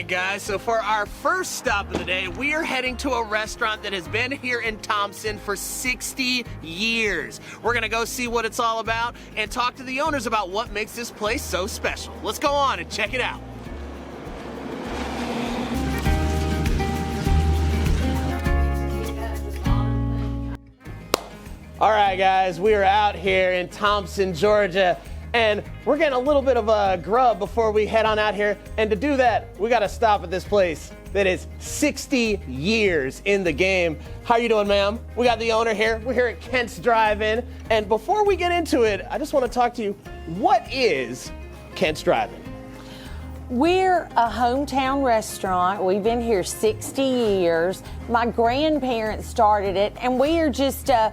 right, guys, so for our first stop of the day, we are heading to a restaurant that has been here in Thomson for 60 years. We're gonna go see what it's all about and talk to the owners about what makes this place so special. Let's go on and check it out. All right, guys, we are out here in Thomson, Georgia, and we're getting a little bit of a grub before we head on out here. And to do that, we got to stop at this place that is 60 years in the game. How you doing, ma'am? We got the owner here. We're here at Kent's Drive-In. And before we get into it, I just want to talk to you. What is Kent's Drive-In? We're a hometown restaurant. We've been here 60 years. My grandparents started it, and we are just a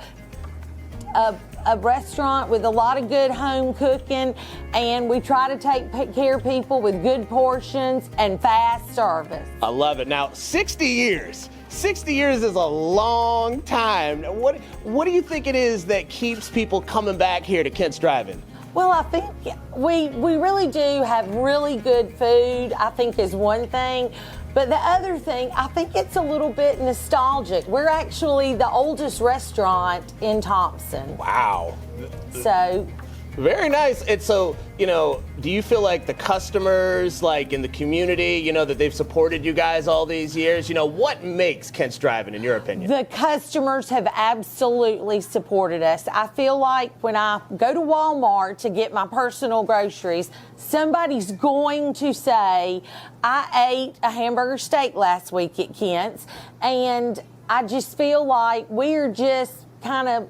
restaurant with a lot of good home cooking, and we try to take care of people with good portions and fast service. I love it. Now, 60 years. 60 years is a long time. What do you think it is that keeps people coming back here to Kent's Drive-In? Well, I think we really do have really good food, I think is one thing. But the other thing, I think it's a little bit nostalgic. We're actually the oldest restaurant in Thomson. Wow. So. Very nice. And so, do you feel like the customers, like in the community, that they've supported you guys all these years? What makes Kent's Drive-In, in your opinion? The customers have absolutely supported us. I feel like when I go to Walmart to get my personal groceries, somebody's going to say, I ate a hamburger steak last week at Kent's, and I just feel like we're just kind of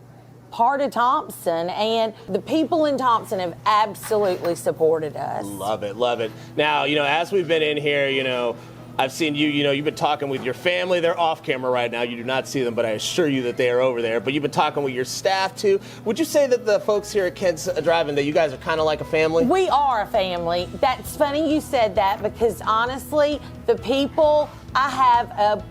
part of Thomson, and the people in Thomson have absolutely supported us. Love it, love it. Now, as we've been in here, I've seen you, you've been talking with your family. They're off camera right now. You do not see them, but I assure you that they are over there. But you've been talking with your staff, too. Would you say that the folks here at Kent's Drive-In, that you guys are kind of like a family? We are a family. That's funny you said that, because honestly, the people, I have a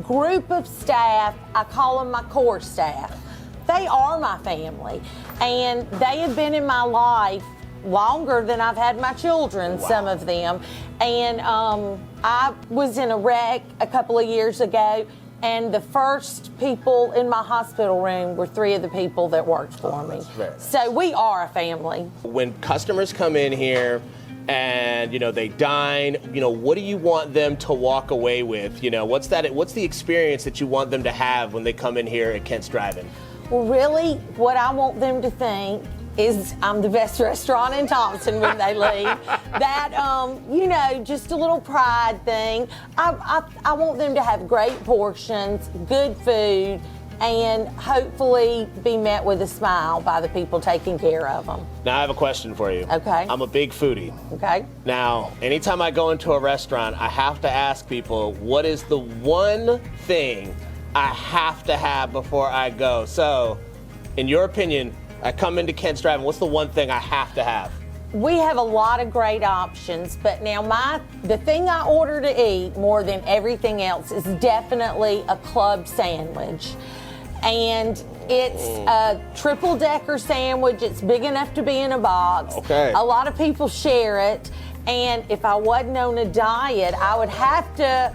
group of staff, I call them my core staff. They are my family, and they have been in my life longer than I've had my children, wow. Some of them. And I was in a wreck a couple of years ago, and the first people in my hospital room were 3 of the people that worked for me. So we are a family. When customers come in here and they dine, what do you want them to walk away with? What's the experience that you want them to have when they come in here at Kent's Drive-In? Well, really, what I want them to think is I'm the best restaurant in Thomson when they leave. That, just a little pride thing. I want them to have great portions, good food, and hopefully be met with a smile by the people taking care of them. Now, I have a question for you. Okay. I'm a big foodie. Okay. Now, anytime I go into a restaurant, I have to ask people, what is the one thing I have to have before I go? So, in your opinion, I come into Kent's Drive-In, what's the one thing I have to have? We have a lot of great options, but now the thing I order to eat more than everything else is definitely a club sandwich. And it's a triple-decker sandwich. It's big enough to be in a box. Okay. A lot of people share it, and if I wasn't on a diet, I would have to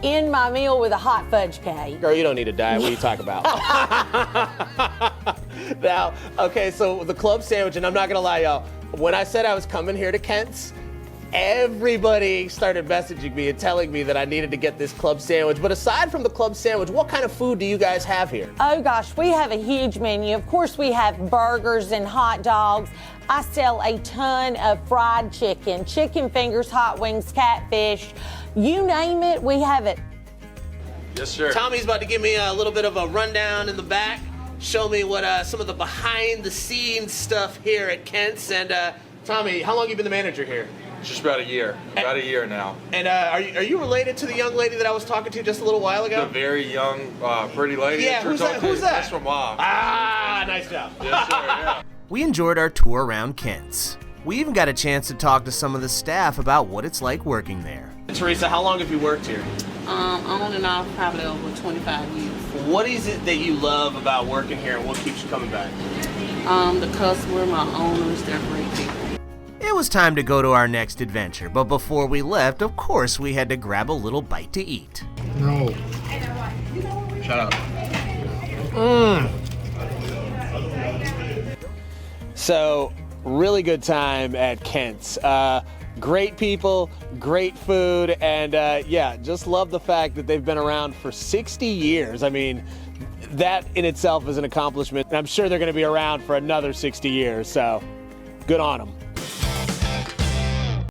end my meal with a hot fudge cake. Girl, you don't need a diet. What are you talking about? Now, okay, so the club sandwich, and I'm not gonna lie, y'all, when I said I was coming here to Kent's, everybody started messaging me and telling me that I needed to get this club sandwich. But aside from the club sandwich, what kind of food do you guys have here? Oh gosh, we have a huge menu. Of course, we have burgers and hot dogs. I sell a ton of fried chicken, chicken fingers, hot wings, catfish. You name it, we have it. Yes, sir. Tommy's about to give me a little bit of a rundown in the back, show me what some of the behind-the-scenes stuff here at Kent's. And Tommy, how long have you been the manager here? Just about a year. About a year now. And are you related to the young lady that I was talking to just a little while ago? The very young, pretty lady. Yeah, who's that? That's from Mom. Ah, nice job. Yes, sir, yeah. We enjoyed our tour around Kent's. We even got a chance to talk to some of the staff about what it's like working there. Teresa, how long have you worked here? On and off, probably over 25 years. What is it that you love about working here, and what keeps you coming back? The customer, my owners, they're great people. It was time to go to our next adventure, but before we left, of course, we had to grab a little bite to eat. No. Shut up. So, really good time at Kent's. Great people, great food, and yeah, just love the fact that they've been around for 60 years. I mean, that in itself is an accomplishment. I'm sure they're going to be around for another 60 years, so good on them.